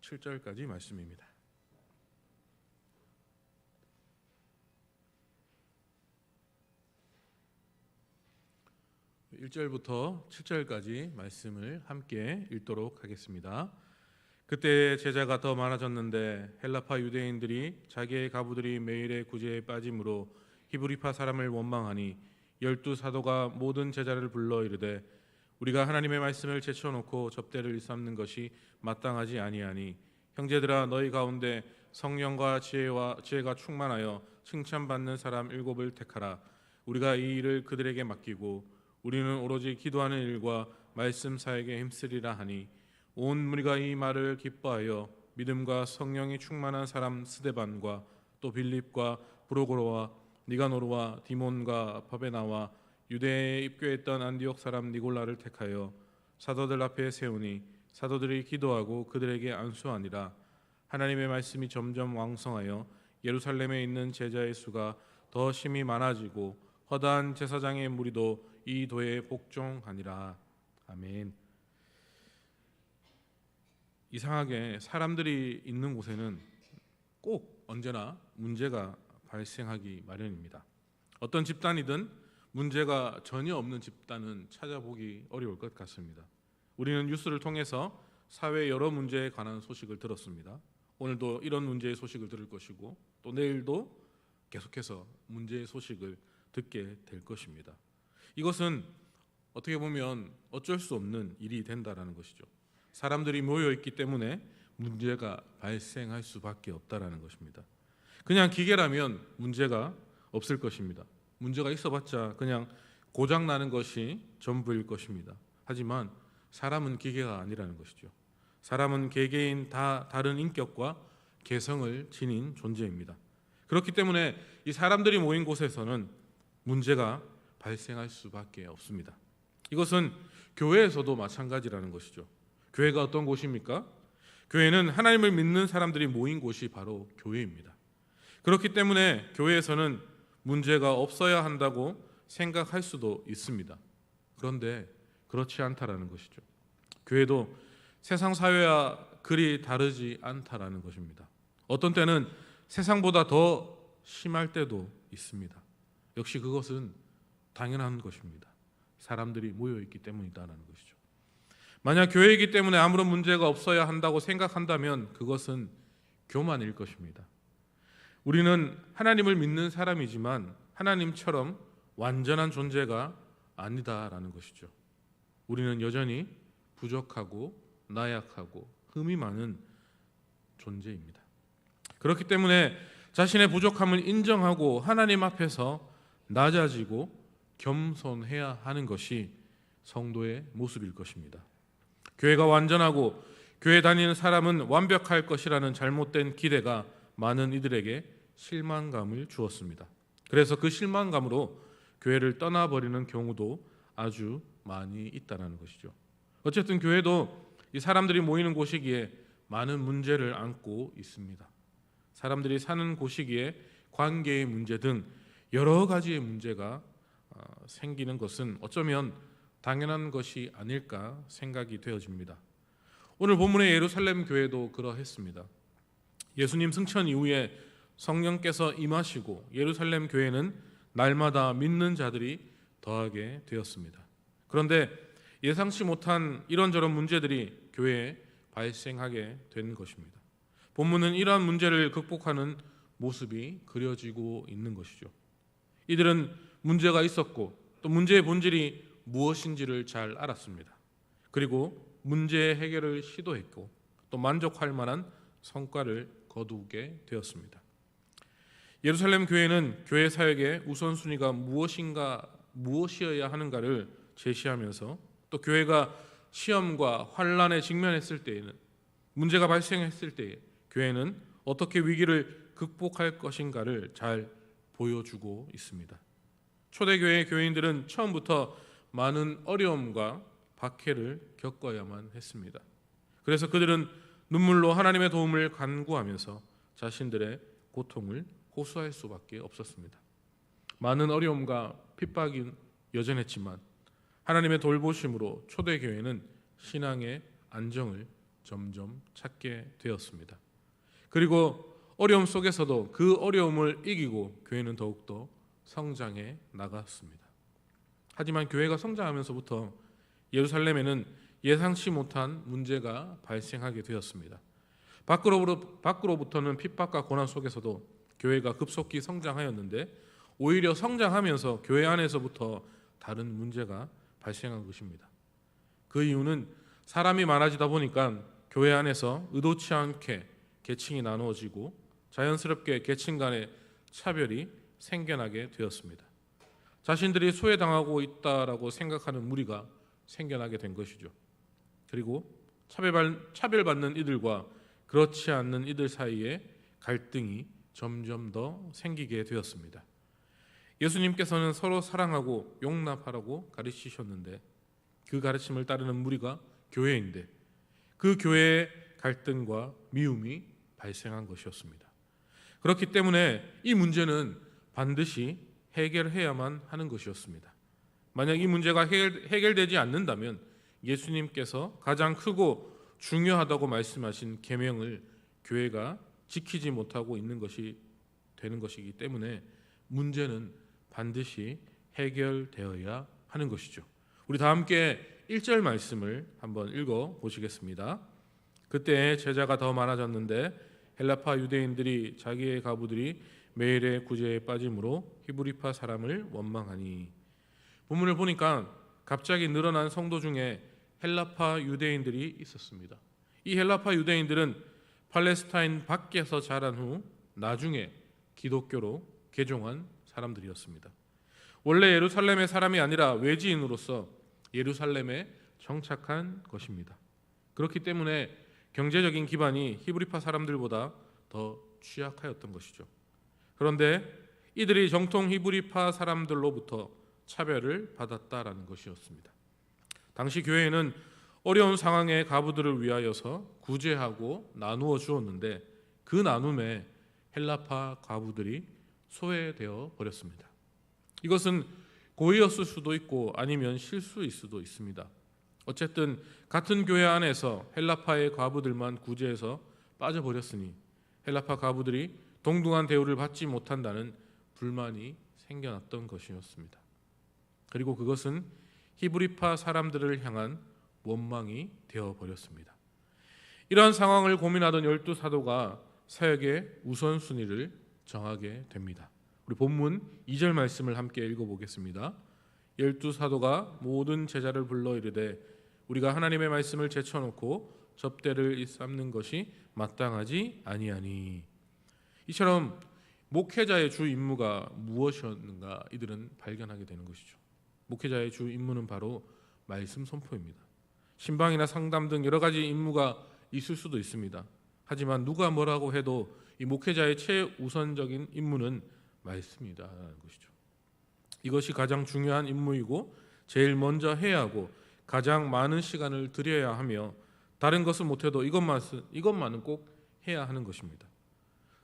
7절까지 말씀입니다. 1절부터 7절까지 말씀을 함께 읽도록 하겠습니다. 그때 제자가 더 많아졌는데 헬라파 유대인들이 자기의 가부들이 매일의 구제에 빠짐으로 히브리파 사람을 원망하니 12사도가 모든 제자를 불러 이르되 우리가 하나님의 말씀을 제쳐놓고 접대를 일삼는 것이 마땅하지 아니하니 형제들아 너희 가운데 성령과 지혜가 충만하여 칭찬받는 사람 7을 택하라. 우리가 이 일을 그들에게 맡기고 우리는 오로지 기도하는 일과 말씀 사역에 힘쓰리라 하니 온 무리가 이 말을 기뻐하여 믿음과 성령이 충만한 사람 스데반과 또 빌립과 브로고로와 니가노르와 디몬과 바베나와 유대에 입교했던 안디옥 사람 니골라를 택하여 사도들 앞에 세우니 사도들이 기도하고 그들에게 안수하니라. 하나님의 말씀이 점점 왕성하여 예루살렘에 있는 제자의 수가 더 심히 많아지고 허다한 제사장의 무리도 이 도에 복종하니라. 아멘. 이상하게 사람들이 있는 곳에는 꼭 언제나 문제가 발생하기 마련입니다. 어떤 집단이든 문제가 전혀 없는 집단은 찾아보기 어려울 것 같습니다. 우리는 뉴스를 통해서 사회 여러 문제에 관한 소식을 들었습니다. 오늘도 이런 문제의 소식을 들을 것이고 또 내일도 계속해서 문제의 소식을 듣게 될 것입니다. 이것은 어떻게 보면 어쩔 수 없는 일이 된다라는 것이죠. 사람들이 모여 있기 때문에 문제가 발생할 수밖에 없다라는 것입니다. 그냥 기계라면 문제가 없을 것입니다. 문제가 있어봤자 그냥 고장 나는 것이 전부일 것입니다. 하지만 사람은 기계가 아니라는 것이죠. 사람은 개개인 다 다른 인격과 개성을 지닌 존재입니다. 그렇기 때문에 이 사람들이 모인 곳에서는 문제가 발생할 수밖에 없습니다. 이것은 교회에서도 마찬가지라는 것이죠. 교회가 어떤 곳입니까? 교회는 하나님을 믿는 사람들이 모인 곳이 바로 교회입니다. 그렇기 때문에 교회에서는 문제가 없어야 한다고 생각할 수도 있습니다. 그런데 그렇지 않다라는 것이죠. 교회도 세상 사회와 그리 다르지 않다라는 것입니다. 어떤 때는 세상보다 더 심할 때도 있습니다. 역시 그것은 당연한 것입니다. 사람들이 모여 있기 때문이다라는 것이죠. 만약 교회이기 때문에 아무런 문제가 없어야 한다고 생각한다면 그것은 교만일 것입니다. 우리는 하나님을 믿는 사람이지만 하나님처럼 완전한 존재가 아니다라는 것이죠. 우리는 여전히 부족하고 나약하고 흠이 많은 존재입니다. 그렇기 때문에 자신의 부족함을 인정하고 하나님 앞에서 낮아지고 겸손해야 하는 것이 성도의 모습일 것입니다. 교회가 완전하고 교회 다니는 사람은 완벽할 것이라는 잘못된 기대가 많은 이들에게 실망감을 주었습니다. 그래서 그 실망감으로 교회를 떠나버리는 경우도 아주 많이 있다는 것이죠. 어쨌든 교회도 이 사람들이 모이는 곳이기에 많은 문제를 안고 있습니다. 사람들이 사는 곳이기에 관계의 문제 등 여러 가지의 문제가 생기는 것은 어쩌면 당연한 것이 아닐까 생각이 되어집니다. 오늘 본문의 예루살렘 교회도 그러했습니다. 예수님 승천 이후에 성령께서 임하시고 예루살렘 교회는 날마다 믿는 자들이 더하게 되었습니다. 그런데 예상치 못한 이런저런 문제들이 교회에 발생하게 된 것입니다. 본문은 이러한 문제를 극복하는 모습이 그려지고 있는 것이죠. 이들은 문제가 있었고 또 문제의 본질이 무엇인지를 잘 알았습니다. 그리고 문제의 해결을 시도했고 또 만족할 만한 성과를 거두게 되었습니다. 예루살렘 교회는 교회 사역의 우선순위가 무엇이어야 하는가를 제시하면서 또 교회가 시험과 환난에 직면했을 때에는 문제가 발생했을 때에 교회는 어떻게 위기를 극복할 것인가를 잘 보여주고 있습니다. 초대교회 교인들은 처음부터 많은 어려움과 박해를 겪어야만 했습니다. 그래서 그들은 눈물로 하나님의 도움을 간구하면서 자신들의 고통을 호소할 수밖에 없었습니다. 많은 어려움과 핍박이 여전했지만 하나님의 돌보심으로 초대교회는 신앙의 안정을 점점 찾게 되었습니다. 그리고 어려움 속에서도 그 어려움을 이기고 교회는 더욱더 성장해 나갔습니다. 하지만 교회가 성장하면서부터 예루살렘에는 예상치 못한 문제가 발생하게 되었습니다. 밖으로부터는 핍박과 고난 속에서도 교회가 급속히 성장하였는데 오히려 성장하면서 교회 안에서부터 다른 문제가 발생한 것입니다. 그 이유는 사람이 많아지다 보니까 교회 안에서 의도치 않게 계층이 나누어지고 자연스럽게 계층 간의 차별이 생겨나게 되었습니다. 자신들이 소외당하고 있다라고 생각하는 무리가 생겨나게 된 것이죠. 그리고 차별받는 이들과 그렇지 않는 이들 사이에 갈등이 점점 더 생기게 되었습니다. 예수님께서는 서로 사랑하고 용납하라고 가르치셨는데 그 가르침을 따르는 무리가 교회인데 그 교회의 갈등과 미움이 발생한 것이었습니다. 그렇기 때문에 이 문제는 반드시 해결해야만 하는 것이었습니다. 만약 이 문제가 해결되지 않는다면 예수님께서 가장 크고 중요하다고 말씀하신 계명을 교회가 지키지 못하고 있는 것이 되는 것이기 때문에 문제는 반드시 해결되어야 하는 것이죠. 우리 다 함께 1절 말씀을 한번 읽어 보시겠습니다. 그때 제자가 더 많아졌는데 헬라파 유대인들이 자기의 가부들이 매일의 구제에 빠짐으로 히브리파 사람을 원망하니. 본문을 보니까 갑자기 늘어난 성도 중에 헬라파 유대인들이 있었습니다. 이 헬라파 유대인들은 팔레스타인 밖에서 자란 후 나중에 기독교로 개종한 사람들이었습니다. 원래 예루살렘의 사람이 아니라 외지인으로서 예루살렘에 정착한 것입니다. 그렇기 때문에 경제적인 기반이 히브리파 사람들보다 더 취약하였던 것이죠. 그런데 이들이 정통 히브리파 사람들로부터 차별을 받았다라는 것이었습니다. 당시 교회에는 어려운 상황의 가부들을 위하여서 구제하고 나누어 주었는데 그 나눔에 헬라파 가부들이 소외되어 버렸습니다. 이것은 고의였을 수도 있고 아니면 실수일 수도 있습니다. 어쨌든 같은 교회 안에서 헬라파의 과부들만 구제해서 빠져버렸으니 헬라파 과부들이 동등한 대우를 받지 못한다는 불만이 생겨났던 것이었습니다. 그리고 그것은 히브리파 사람들을 향한 원망이 되어버렸습니다. 이러한 상황을 고민하던 12사도가 사역의 우선순위를 정하게 됩니다. 우리 본문 2절 말씀을 함께 읽어보겠습니다. 12사도가 모든 제자를 불러 이르되 우리가 하나님의 말씀을 제쳐놓고 접대를 일삼는 것이 마땅하지 아니하니. 이처럼 목회자의 주 임무가 무엇이었는가 이들은 발견하게 되는 것이죠. 목회자의 주 임무는 바로 말씀 선포입니다. 신방이나 상담 등 여러 가지 임무가 있을 수도 있습니다. 하지만 누가 뭐라고 해도 이 목회자의 최우선적인 임무는 말씀이다라는 것이죠. 이것이 가장 중요한 임무이고 제일 먼저 해야 하고 가장 많은 시간을 들여야 하며 다른 것은 못해도 이것만은 꼭 해야 하는 것입니다.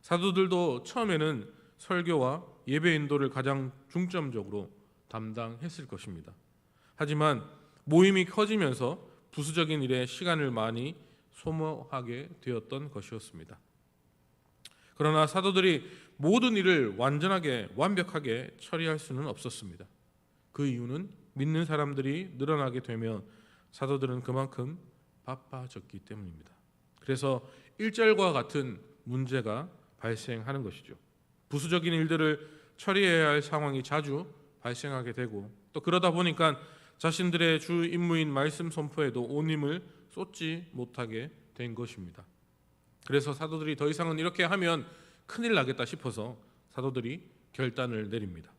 사도들도 처음에는 설교와 예배 인도를 가장 중점적으로 담당했을 것입니다. 하지만 모임이 커지면서 부수적인 일에 시간을 많이 소모하게 되었던 것이었습니다. 그러나 사도들이 모든 일을 완벽하게 처리할 수는 없었습니다. 그 이유는 믿는 사람들이 늘어나게 되면 사도들은 그만큼 바빠졌기 때문입니다. 그래서 1절과 같은 문제가 발생하는 것이죠. 부수적인 일들을 처리해야 할 상황이 자주 발생하게 되고 또 그러다 보니까 자신들의 주 임무인 말씀 선포에도 온 힘을 쏟지 못하게 된 것입니다. 그래서 사도들이 더 이상은 이렇게 하면 큰일 나겠다 싶어서 사도들이 결단을 내립니다.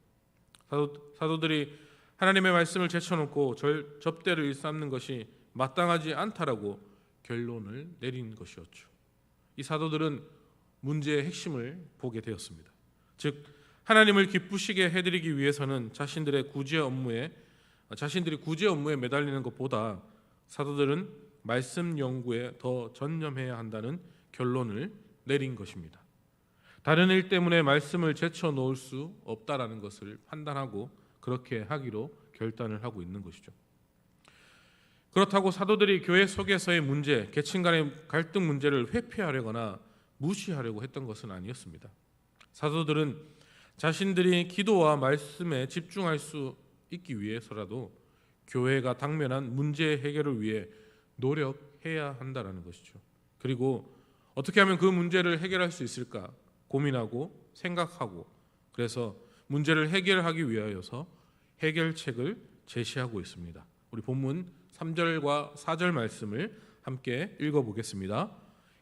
사도들이 하나님의 말씀을 제쳐놓고 접대를 일삼는 것이 마땅하지 않다라고 결론을 내린 것이었죠. 이 사도들은 문제의 핵심을 보게 되었습니다. 즉 하나님을 기쁘시게 해드리기 위해서는 자신들이 구제 업무에 매달리는 것보다 사도들은 말씀 연구에 더 전념해야 한다는 결론을 내린 것입니다. 다른 일 때문에 말씀을 제쳐 놓을 수 없다라는 것을 판단하고 그렇게 하기로 결단을 하고 있는 것이죠. 그렇다고 사도들이 교회 속에서의 문제, 계층 간의 갈등 문제를 회피하려거나 무시하려고 했던 것은 아니었습니다. 사도들은 자신들이 기도와 말씀에 집중할 수 있기 위해서라도 교회가 당면한 문제 해결을 위해 노력해야 한다는 것이죠. 그리고 어떻게 하면 그 문제를 해결할 수 있을까 고민하고 생각하고, 그래서 문제를 해결하기 위하여서 해결책을 제시하고 있습니다. 우리 본문 3절과 4절 말씀을 함께 읽어보겠습니다.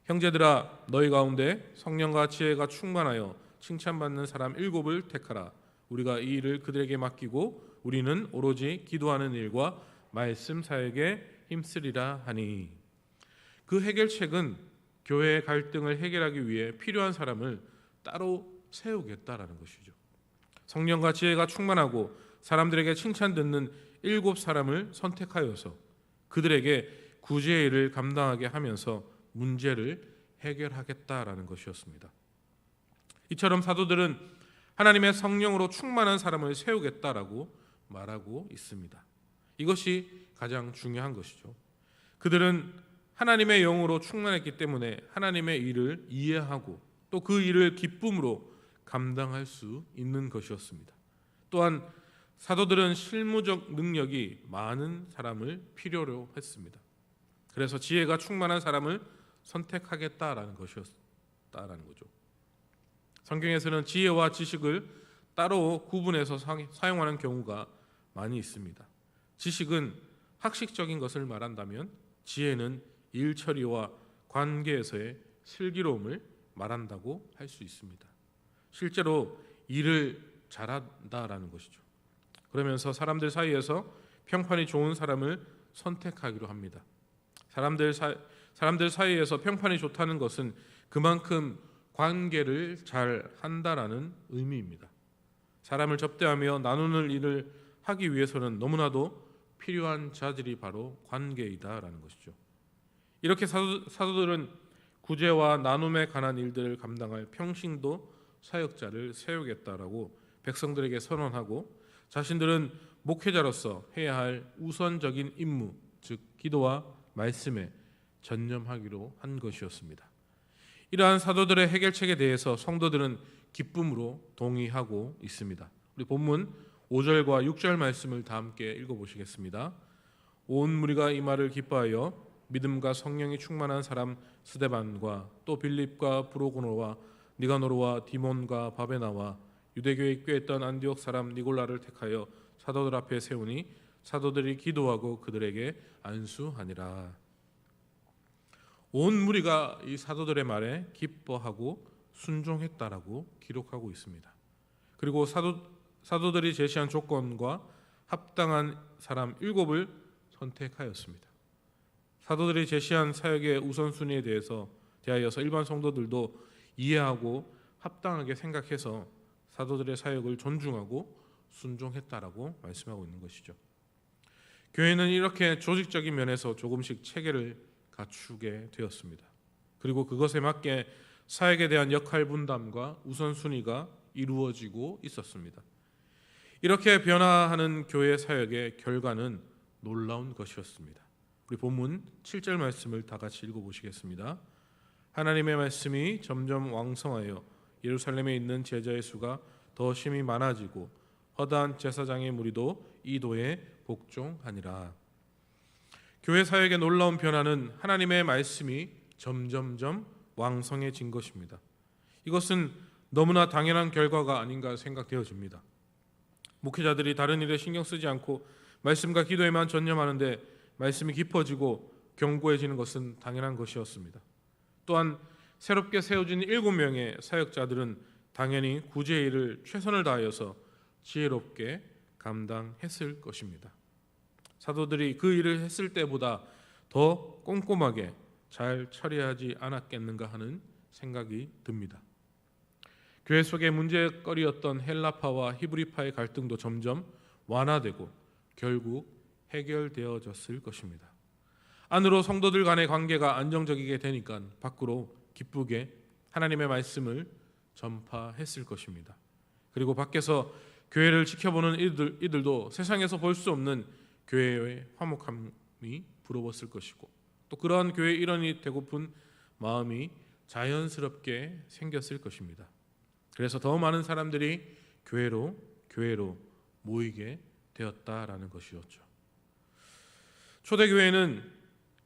형제들아, 너희 가운데 성령과 지혜가 충만하여 칭찬받는 사람 7을 택하라. 우리가 이 일을 그들에게 맡기고 우리는 오로지 기도하는 일과 말씀 사역에 힘쓰리라 하니. 그 해결책은 교회의 갈등을 해결하기 위해 필요한 사람을 따로 세우겠다라는 것이죠. 성령과 지혜가 충만하고 사람들에게 칭찬 듣는 7사람을 선택하여서 그들에게 구제의 일을 감당하게 하면서 문제를 해결하겠다라는 것이었습니다. 이처럼 사도들은 하나님의 성령으로 충만한 사람을 세우겠다라고 말하고 있습니다. 이것이 가장 중요한 것이죠. 그들은 하나님의 영으로 충만했기 때문에 하나님의 일을 이해하고 또 그 일을 기쁨으로 감당할 수 있는 것이었습니다. 또한 사도들은 실무적 능력이 많은 사람을 필요로 했습니다. 그래서 지혜가 충만한 사람을 선택하겠다라는 것이었다라는 거죠. 성경에서는 지혜와 지식을 따로 구분해서 사용하는 경우가 많이 있습니다. 지식은 학식적인 것을 말한다면 지혜는 일 처리와 관계에서의 슬기로움을 말한다고 할 수 있습니다. 실제로 일을 잘한다라는 것이죠. 그러면서 사람들 사이에서 평판이 좋은 사람을 선택하기로 합니다. 사람들 사이에서 평판이 좋다는 것은 그만큼 관계를 잘 한다라는 의미입니다. 사람을 접대하며 나누는 일을 하기 위해서는 너무나도 필요한 자질이 바로 관계이다라는 것이죠. 이렇게 사도들은 구제와 나눔에 관한 일들을 감당할 평신도 사역자를 세우겠다라고 백성들에게 선언하고, 자신들은 목회자로서 해야 할 우선적인 임무, 즉 기도와 말씀에 전념하기로 한 것이었습니다. 이러한 사도들의 해결책에 대해서 성도들은 기쁨으로 동의하고 있습니다. 우리 본문 5절과 6절 말씀을 다 함께 읽어보시겠습니다. 온 무리가 이 말을 기뻐하여 믿음과 성령이 충만한 사람 스데반과 또 빌립과 브로고노와 니가노르와 디몬과 바베나와 유대교에 입교했던 안디옥 사람 니골라를 택하여 사도들 앞에 세우니 사도들이 기도하고 그들에게 안수하니라. 온 무리가 이 사도들의 말에 기뻐하고 순종했다라고 기록하고 있습니다. 그리고 사도들이 제시한 조건과 합당한 사람 7을 선택하였습니다. 사도들이 제시한 사역의 우선순위에 대하여서 일반 성도들도 이해하고 합당하게 생각해서 사도들의 사역을 존중하고 순종했다라고 말씀하고 있는 것이죠. 교회는 이렇게 조직적인 면에서 조금씩 체계를 갖추게 되었습니다. 그리고 그것에 맞게 사역에 대한 역할 분담과 우선순위가 이루어지고 있었습니다. 이렇게 변화하는 교회 사역의 결과는 놀라운 것이었습니다. 우리 본문 7절 말씀을 다 같이 읽어보시겠습니다. 하나님의 말씀이 점점 왕성하여 예루살렘에 있는 제자의 수가 더 심히 많아지고 허다한 제사장의 무리도 이 도에 복종하니라. 교회 사역의 놀라운 변화는 하나님의 말씀이 점점점 왕성해진 것입니다. 이것은 너무나 당연한 결과가 아닌가 생각되어집니다. 목회자들이 다른 일에 신경 쓰지 않고 말씀과 기도에만 전념하는데 말씀이 깊어지고 견고해지는 것은 당연한 것이었습니다. 또한 새롭게 세워진 7명의 사역자들은 당연히 구제의 일을 최선을 다하여서 지혜롭게 감당했을 것입니다. 사도들이 그 일을 했을 때보다 더 꼼꼼하게 잘 처리하지 않았겠는가 하는 생각이 듭니다. 교회 속의 문제거리였던 헬라파와 히브리파의 갈등도 점점 완화되고 결국 해결되어졌을 것입니다. 안으로 성도들 간의 관계가 안정적이게 되니까 밖으로 기쁘게 하나님의 말씀을 전파했을 것입니다. 그리고 밖에서 교회를 지켜보는 이들도 세상에서 볼 수 없는 교회의 화목함이 부러웠을 것이고 또 그러한 교회 일원이 되고픈 마음이 자연스럽게 생겼을 것입니다. 그래서 더 많은 사람들이 교회로 모이게 되었다라는 것이었죠. 초대교회는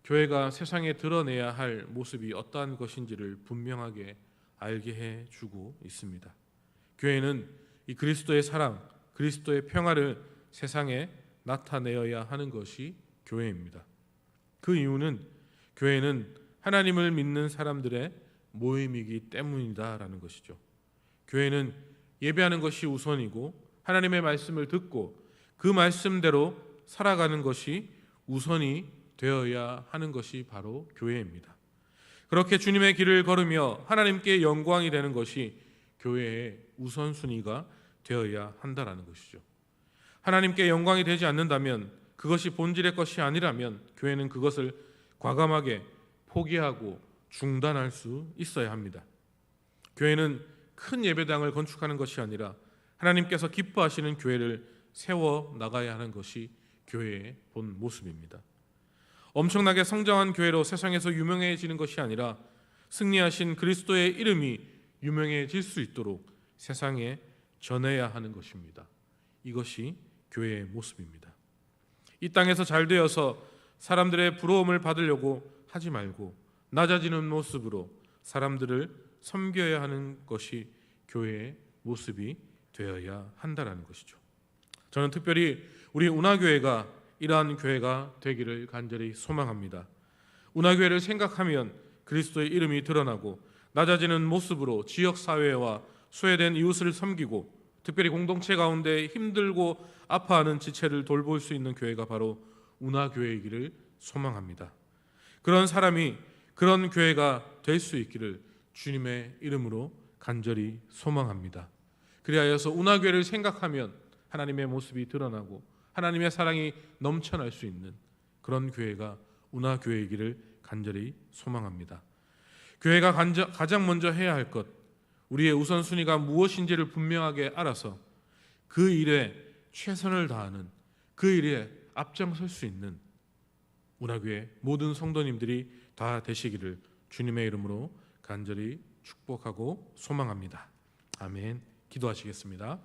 교회가 세상에 드러내야 할 모습이 어떠한 것인지를 분명하게 알게 해주고 있습니다. 교회는 이 그리스도의 사랑, 그리스도의 평화를 세상에 나타내어야 하는 것이 교회입니다. 그 이유는 교회는 하나님을 믿는 사람들의 모임이기 때문이다라는 것이죠. 교회는 예배하는 것이 우선이고 하나님의 말씀을 듣고 그 말씀대로 살아가는 것이 우선이 되어야 하는 것이 바로 교회입니다. 그렇게 주님의 길을 걸으며 하나님께 영광이 되는 것이 교회의 우선순위가 되어야 한다라는 것이죠. 하나님께 영광이 되지 않는다면, 그것이 본질의 것이 아니라면 교회는 그것을 과감하게 포기하고 중단할 수 있어야 합니다. 교회는 큰 예배당을 건축하는 것이 아니라 하나님께서 기뻐하시는 교회를 세워 나가야 하는 것이 교회의 본 모습입니다. 엄청나게 성장한 교회로 세상에서 유명해지는 것이 아니라 승리하신 그리스도의 이름이 유명해질 수 있도록 세상에 전해야 하는 것입니다. 이것이 교회의 모습입니다. 이 땅에서 잘 되어서 사람들의 부러움을 받으려고 하지 말고 낮아지는 모습으로 사람들을 섬겨야 하는 것이 교회의 모습이 되어야 한다는 것이죠. 저는 특별히 우리 운하교회가 이러한 교회가 되기를 간절히 소망합니다. 운하교회를 생각하면 그리스도의 이름이 드러나고 낮아지는 모습으로 지역사회와 소외된 이웃을 섬기고 특별히 공동체 가운데 힘들고 아파하는 지체를 돌볼 수 있는 교회가 바로 운하교회이기를 소망합니다. 그런 사람이 그런 교회가 될 수 있기를 주님의 이름으로 간절히 소망합니다. 그리하여서 운하교회를 생각하면 하나님의 모습이 드러나고 하나님의 사랑이 넘쳐날 수 있는 그런 교회가 운하교회이기를 간절히 소망합니다. 교회가 가장 먼저 해야 할 것, 우리의 우선순위가 무엇인지를 분명하게 알아서 그 일에 최선을 다하는, 그 일에 앞장설 수 있는 운하교회 모든 성도님들이 다 되시기를 주님의 이름으로 간절히 축복하고 소망합니다. 아멘. 기도하시겠습니다.